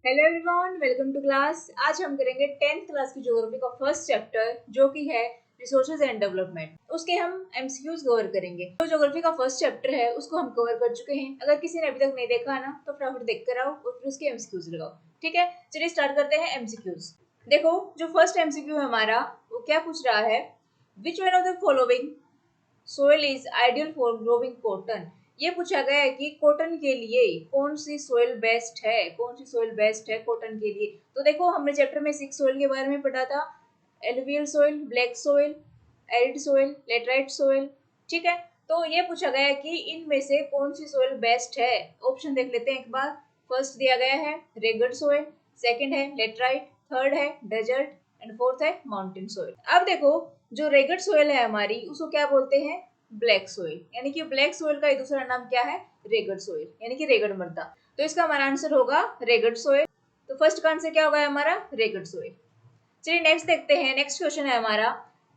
Hello everyone, welcome to class. आज हम करेंगे 10th क्लास की ज्योग्राफी का फर्स्ट चैप्टर जो कि है रिसोर्सेज एंड डेवलपमेंट। उसके हम एमसीक्यूज कवर करेंगे। जो ज्योग्राफी का फर्स्ट चैप्टर है उसको हम कवर कर चुके हैं। अगर किसी ने अभी तक नहीं देखा ना तो फटाफट देख कर आओ और फिर उसके एमसीक्यूज लगाओ। ठीक है, चलिए स्टार्ट करते हैं एमसीक्यूज। देखो, जो फर्स्ट एमसीक्यू है हमारा वो क्या पूछ रहा है, विच one of the following soil is ideal for growing cotton. ये पूछा गया है कि कॉटन के लिए कौन सी सोइल बेस्ट है, कौन सी सोइल बेस्ट है कॉटन के लिए। तो देखो, हमने चैप्टर में 6 सोइल के बारे में पढ़ा था। Alluvial soil, black soil, arid soil, laterite soil. ठीक है, तो ये पूछा गया है कि इनमें से कौन सी सोइल बेस्ट है। ऑप्शन देख लेते हैं एक बार। फर्स्ट दिया गया है रेगड सोइल, सेकंड है लेटराइट, थर्ड है डेजर्ट एंड फोर्थ है माउंटेन सोइल। अब देखो, जो रेगड सोइल है हमारी उसको क्या बोलते हैं, ब्लैक सोइल। यानी कि ब्लैक सोइल का दूसरा नाम क्या है, रेगड सोइल, यानी कि रेगड मृदा। तो इसका हमारा आंसर होगा रेगड सोइल। तो फर्स्ट का आंसर क्या होगा हमारा, रेगड सोइल। चलिए नेक्स्ट देखते हैं। नेक्स्ट क्वेश्चन है हमारा,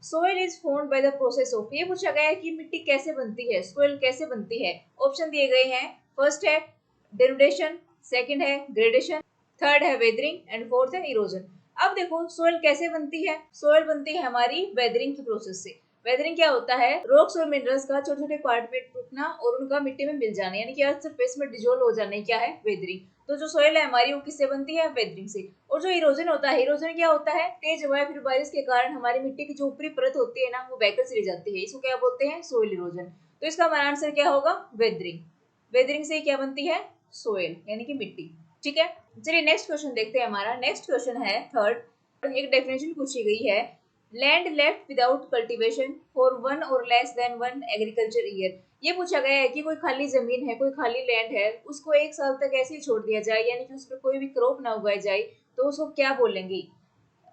soil is formed by the process of. ये पूछा गया है कि मिट्टी कैसे बनती है, सोइल कैसे बनती है। ऑप्शन दिए गए हैं। फर्स्ट है डेनुडेशन, सेकंड है ग्रेडेशन, थर्ड है वेदरिंग एंड फोर्थ है इरोजन। अब देखो, सोइल कैसे बनती है। सोइल बनती है हमारी वेदरिंग की प्रोसेस से। वेदरिंग क्या होता है, रॉक्स और मिनरल्स का छोटे छोटे पार्ट में टूटना और उनका मिट्टी में मिल जाना, यानी कि अर्थ सरफेस में डिजोल्व हो जाना, क्या है, वेदरिंग। तो जो सोइल है हमारी वो किससे बनती है, वेदरिंग से। और जो इरोजन होता है, इरोजन क्या होता है, तेज हवा फिर बारिश के कारण हमारी मिट्टी की जो ऊपरी परत होती है ना वो बहकर चली जाती है, इसको क्या बोलते हैं, सोइल इरोजन। तो इसका हमारा आंसर क्या होगा, वेदरिंग। वेदरिंग से क्या बनती है, सोइल यानी कि मिट्टी। ठीक है, चलिए नेक्स्ट क्वेश्चन देखते हैं। हमारा नेक्स्ट क्वेश्चन है थर्ड। एक डेफिनेशन पूछी गई है, land left without cultivation for one or less than one agriculture year. ये पूछा गया है कि कोई खाली जमीन है, कोई खाली लैंड है, उसको एक साल तक ऐसे ही छोड़ दिया जाए, यानी कि उस पर कोई भी क्रॉप ना उगाई जाए, तो उसको क्या बोलेंगे।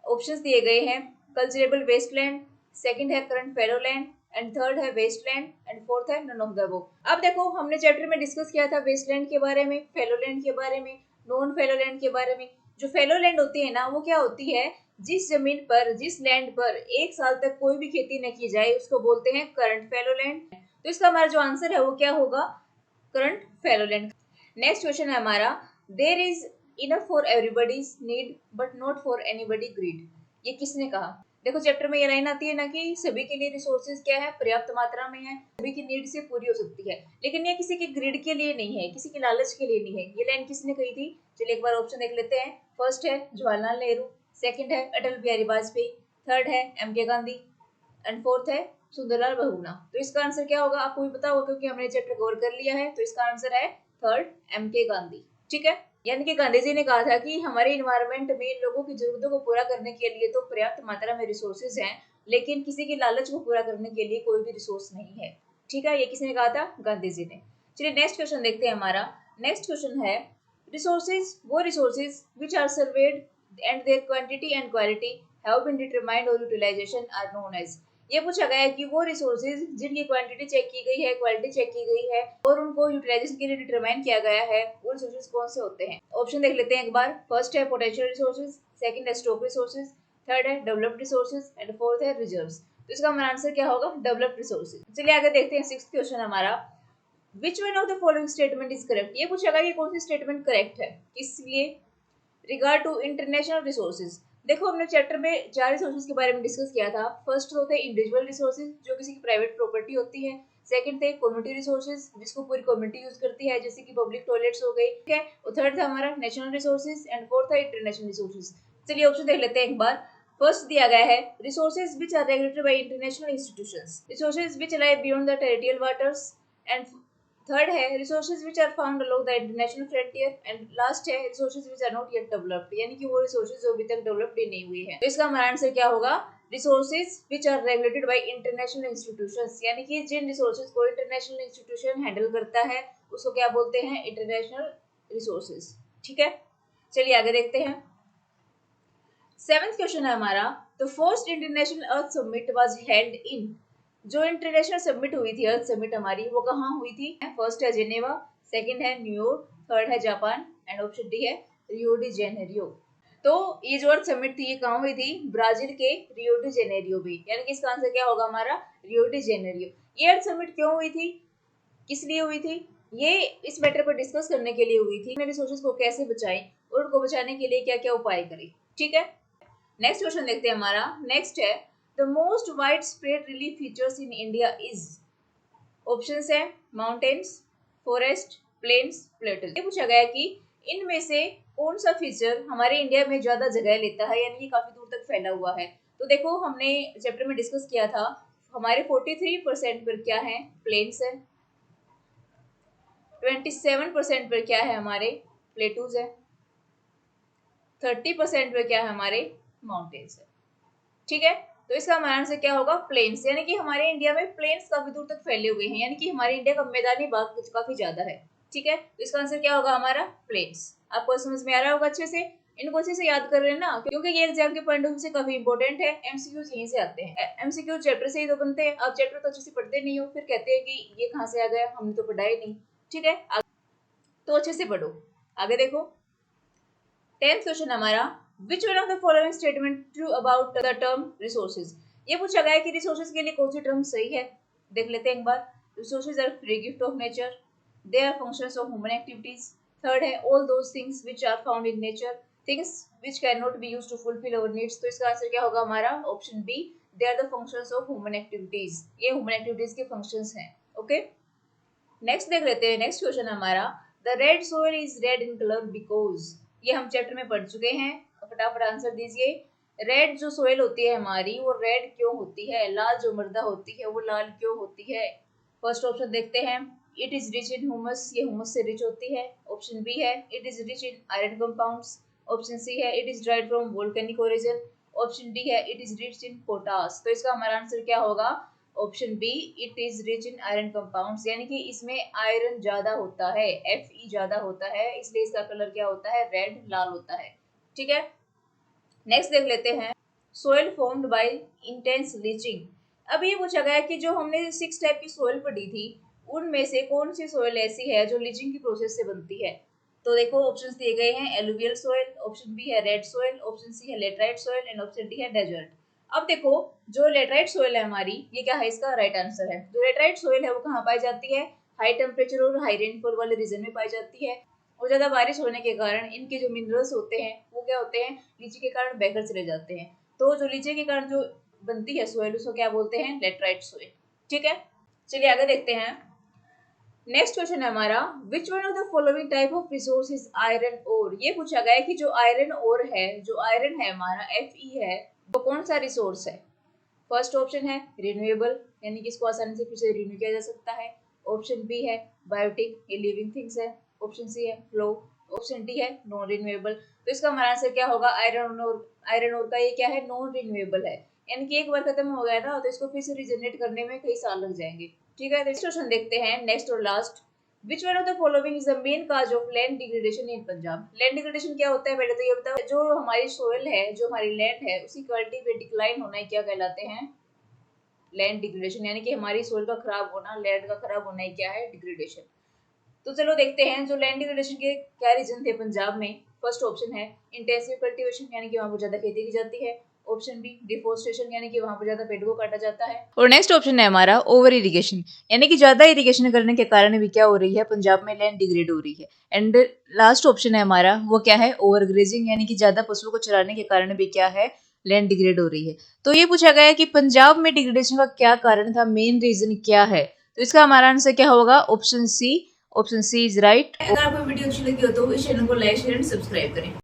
ऑप्शंस दिए गए हैं। कल्चरेबल वेस्टलैंड, सेकंड है current fellow land and third है वेस्टलैंड एंड फोर्थ है नन ऑफ द अबव। अब देखो, हमने चैप्टर में डिस्कस किया था वेस्टलैंड के बारे में, फेलोलैंड के बारे में, नॉन फेलोलैंड के बारे में। जो फेलोलैंड होती है ना वो क्या होती है, जिस जमीन पर, जिस लैंड पर एक साल तक कोई भी खेती न की जाए उसको बोलते हैं करंट फेलोलैंड। तो इसका हमारा जो आंसर है वो क्या होगा, करंट फेलोलैंड। नेक्स्ट क्वेश्चन है हमारा, there is enough for everybody's need but not for anybody greed. ये किसने कहा। देखो, चैप्टर में ये लाइन आती है ना कि सभी के लिए रिसोर्सेज क्या है, पर्याप्त मात्रा में है, सभी की नीड से पूरी हो सकती है, लेकिन ये किसी के ग्रीड के लिए नहीं है, किसी की लालच के लिए नहीं है। ये लाइन किसने कही थी, चलिए एक बार ऑप्शन देख लेते हैं। फर्स्ट है जवाहरलाल नेहरू, सेकंड है अटल बिहारी वाजपेयी, थर्ड है एम के गांधी एंड फोर्थ है सुंदरलाल बहुगुणा। तो इसका आंसर क्या होगा, आपको भी पता होगा क्योंकि हमने चैप्टर कवर कर लिया है। तो इसका आंसर है थर्ड, एम के गांधी। ठीक है, यानी कि गांधी जी ने कहा था कि हमारे इन्वायरमेंट में लोगों की जरूरतों को पूरा करने के लिए तो पर्याप्त मात्रा में रिसोर्सेज हैं, लेकिन किसी की लालच को पूरा करने के लिए कोई भी रिसोर्स नहीं है। ठीक है, ये किसने कहा था, गांधी जी ने। चलिए नेक्स्ट क्वेश्चन देखते हैं। हमारा नेक्स्ट क्वेश्चन है, रिसोर्सेज, वो resources which are surveyed and their quantity and quality have been determined और यूटिलाइजेशन आर नोन एज। ये पूछा गया है कि वो रिसोर्सेज जिनकी क्वांटिटी चेक की गई है, क्वालिटी चेक की गई है और उनको यूटिलाइजेशन के लिए डिटरमाइन किया गया है, वो रिसोर्सेज कौन से होते हैं। ऑप्शन देख लेते हैं एक बार। फर्स्ट है पोटेंशियल रिसोर्सेज, सेकंड है स्टॉक रिसोर्सेज, थर्ड है डेवलप्ड रिसोर्सेज एंड फोर्थ है रिजर्व्स। तो इसका हमारा आंसर क्या होगा, डेवलप्ड रिसोर्सेज। चलिए आगे देखते हैं। सिक्स्थ क्वेश्चन हमारा, which one of the following statement is correct. ये पूछा गया कि कौन सी स्टेटमेंट करेक्ट है, किस लिए, रिगार्ड टू इंटरनेशनल रिसोर्सेज। देखो, हमने चैप्टर में 4 रिसोर्सेज के बारे में डिस्कस किया था। फर्स्ट तो थे इंडिविजुअल रिसोर्सेज जो किसी की प्राइवेट प्रॉपर्टी होती है, सेकंड थे कम्युनिटी रिसोर्सेज जिसको पूरी कम्युनिटी यूज करती है, जैसे कि पब्लिक टॉयलेट्स हो गई, ठीक है, और थर्ड था हमारा नेशनल रिसोर्सेज एंड फोर्थ था इंटरनेशनल रिसोर्सेज। चलिए ऑप्शन देख लेते हैं एक बार। फर्स्ट दिया गया है, resources which are regulated by international institutions, resources which lie beyond the territorial waters and third है resources which are found along the international frontier and last है resources which are not yet developed, यानी कि वो resources जो अभी तक developed ही नहीं हुई है। तो इसका हमारा आंसर क्या होगा, resources which are regulated by international institutions, यानी कि जिन रिसोर्सेज को इंटरनेशनल इंस्टीट्यूशन हैंडल करता है उसको क्या बोलते हैं, इंटरनेशनल रिसोर्सेज। ठीक है, चलिए आगे देखते हैं। सेवेंथ क्वेश्चन है हमारा, the first international earth summit was held in. जो इंटरनेशनल समिट हुई थी, अर्थ समिट हमारी, वो कहाँ हुई थी। फर्स्ट है जेनेवा, सेकंड है न्यूयॉर्क, थर्ड है जापान एंड ऑप्शन डी है रियो डी जेनेरियो। तो ये जो अर्थ समिट थी ये कहाँ हुई थी, ब्राजील के रियो डी जेनेरियो में, यानी कि इसका आंसर क्या होगा हमारा, रियो डी जेनेरियो। ये अर्थ समिट क्यों हुई थी, किस लिए हुई थी, ये इस मैटर पर डिस्कस करने के लिए हुई थी, रिसोर्सेज को कैसे बचाएं और उनको बचाने के लिए क्या क्या उपाय करें। ठीक है, नेक्स्ट क्वेश्चन देखते हैं हमारा। नेक्स्ट है the most wide spread relief features in India is. Options है माउंटेन्स, फॉरेस्ट, प्लेन्स, प्लेटूज। ये पूछा गया कि इनमें से कौन सा फीचर हमारे इंडिया में ज्यादा जगह लेता है, यानी कि काफी दूर तक फैला हुआ है। तो देखो हमने चैप्टर में डिस्कस किया था, हमारे 43% पर क्या है, प्लेन्स है, 27% पर क्या है, हमारे प्लेटूज है, 30% पर क्या है, हमारे माउंटेन्स है। ठीक है, तो इसका हमारा आंसर क्या होगा, प्लेन्स। यानी कि हमारे इंडिया में प्लेन्स काफी दूर तक फैले हुए हैं, यानी कि हमारे इंडिया का मैदानी भाग काफी ज्यादा है। ठीक है, तो इसका आंसर क्या होगा, हमारा प्लेन्स। आपको समझ में आ रहा होगा अच्छे से, इनको अच्छे से याद कर लेना, क्योंकि ये एग्जाम के पॉइंट ऑफ व्यू से काफी इंपॉर्टेंट है। एमसीक्यूज यहीं से आते हैं, एमसीक्यू चैप्टर से ही तो बनते हैं। आप चैप्टर तो अच्छे से पढ़ते नहीं हो, फिर कहते हैं कि ये कहाँ से आ गया, हमने तो पढ़ा ही नहीं। ठीक है, तो अच्छे से पढ़ो। आगे देखो 10th क्वेश्चन हमारा, which one of the following statement true about the term resources. ये पूछा गया है कि रिसोर्सेज के लिए कौन सी टर्म सही है। देख लेते हैं एक बार। Resources are free gift of nature, they are functions of human activities. Third है all those things which are found in nature, things which can not be used to fulfil our needs. तो इसका answer क्या होगा, हमारा option B, they are the functions of human activities. ये human activities के functions हैं। Okay, next देख लेते हैं। नेक्स्ट क्वेश्चन हमारा, the red soil is red in colour because. ये हम चैप्टर में पढ़ चुके हैं, फटाफट आंसर दीजिए। रेड जो सोइल होती है हमारी, वो रेड क्यों होती है, लाल जो मृदा होती है वो लाल क्यों होती है। फर्स्ट ऑप्शन देखते हैं, it is rich in humus, ये ह्यूमस से रिच होती है। ऑप्शन बी है it is rich in iron compounds. Option C है it is dried from volcanic origin. Option D है it is rich in potash. तो इसका हमारा आंसर क्या होगा, option B, it is rich in iron compounds. यानी कि इसमें आयरन ज्यादा होता है, Fe ज्यादा होता है, इसलिए इसका कलर क्या होता है, रेड, लाल होता है। ठीक है, नेक्स्ट देख लेते हैं, soil formed by intense leaching. अब ये पूछा गया कि जो हमने 6 टाइप की सोइल पढ़ी थी, उनमें से कौन सी सोइल ऐसी है जो लीचिंग की प्रोसेस से बनती है। तो देखो ऑप्शंस दिए गए हैं, एलुवियल सोइल, ऑप्शन बी है रेड सोइल, ऑप्शन सी है laterite soil and option D है डेजर्ट। अब देखो जो लेटराइट सोइल है हमारी, ये क्या है, इसका राइट आंसर है। जो लेटराइट सोइल है वो कहाँ पाई जाती है, हाई टेम्परेचर और हाई रेनफॉल वाले रीजन में पाई जाती है। और ज्यादा बारिश होने के कारण इनके जो मिनरल्स होते हैं वो क्या होते हैं, लीची के कारण बहकर चले जाते हैं। तो जो लीची के कारण जो बनती है सोइल, उसको क्या बोलते हैं, लेटराइट सोइल। ठीक है, चलिए आगे देखते हैं। नेक्स्ट क्वेश्चन है हमारा, which one of the following type of resource is iron ore. ये पूछा गया है कि जो आयरन ओर है, जो आयरन है हमारा Fe है, वो कौन सा रिसोर्स है। फर्स्ट ऑप्शन है रिन्यूएबल, यानी कि इसको आसानी से फिर से रिन्यू किया जा सकता है। ऑप्शन बी है बायोटिक, ये लिविंग थिंग्स है। ऑप्शन सी है फ्लो, ऑप्शन डी है नॉन रिन्यूएबल। तो इसका हमारा आंसर क्या होगा, आयरन ओर। आयरन ओर का ये क्या है, नॉन रिन्यूएबल है, यानी कि एक बार खत्म हो गया ना तो इसको फिर से रिजनरेट करने में कई साल लग जाएंगे। ठीक है, नेक्स्ट क्वेश्चन देखते हैं, नेक्स्ट और last. Which one of the following is the main cause of land degradation in Punjab. Land degradation क्या होता है, पहले तो ये बताओ। जो हमारी सोइल है, जो हमारी लैंड है, उसकी क्वालिटी पे डिक्लाइन होना क्या कहलाते हैं, लैंड डिग्रेडेशन। यानी कि हमारी सोइल का खराब होना, लैंड का खराब होना ही क्या है, डिग्रेडेशन। तो चलो देखते हैं जो लैंड डिग्रेडेशन के क्या रीजन थे पंजाब में। फर्स्ट ऑप्शन है इंटेंसिव कल्टीवेशन, यानी कि वहां पर ज्यादा खेती की जाती है। ऑप्शन बी डिफोरेस्टेशन, यानी कि वहां पर ज्यादा पेड़ को काटा जाता है। और नेक्स्ट ऑप्शन है हमारा ओवर इरिगेशन, यानी कि ज्यादा इरिगेशन करने के कारण भी क्या हो रही है, पंजाब में लैंड डिग्रेड हो रही है। एंड लास्ट ऑप्शन है हमारा, वो क्या है, ओवर ग्रेजिंग, यानी कि ज्यादा पशुओं को चराने के कारण भी क्या है, लैंड डिग्रेड हो रही है। तो ये पूछा गया है कि पंजाब में डिग्रेडेशन का क्या कारण था, मेन रीजन क्या है। तो इसका हमारा आंसर क्या होगा, option C. Option C is right. अगर आपको वीडियो अच्छी लगी हो तो इस चैनल को लाइक शेयर एंड सब्सक्राइब करें।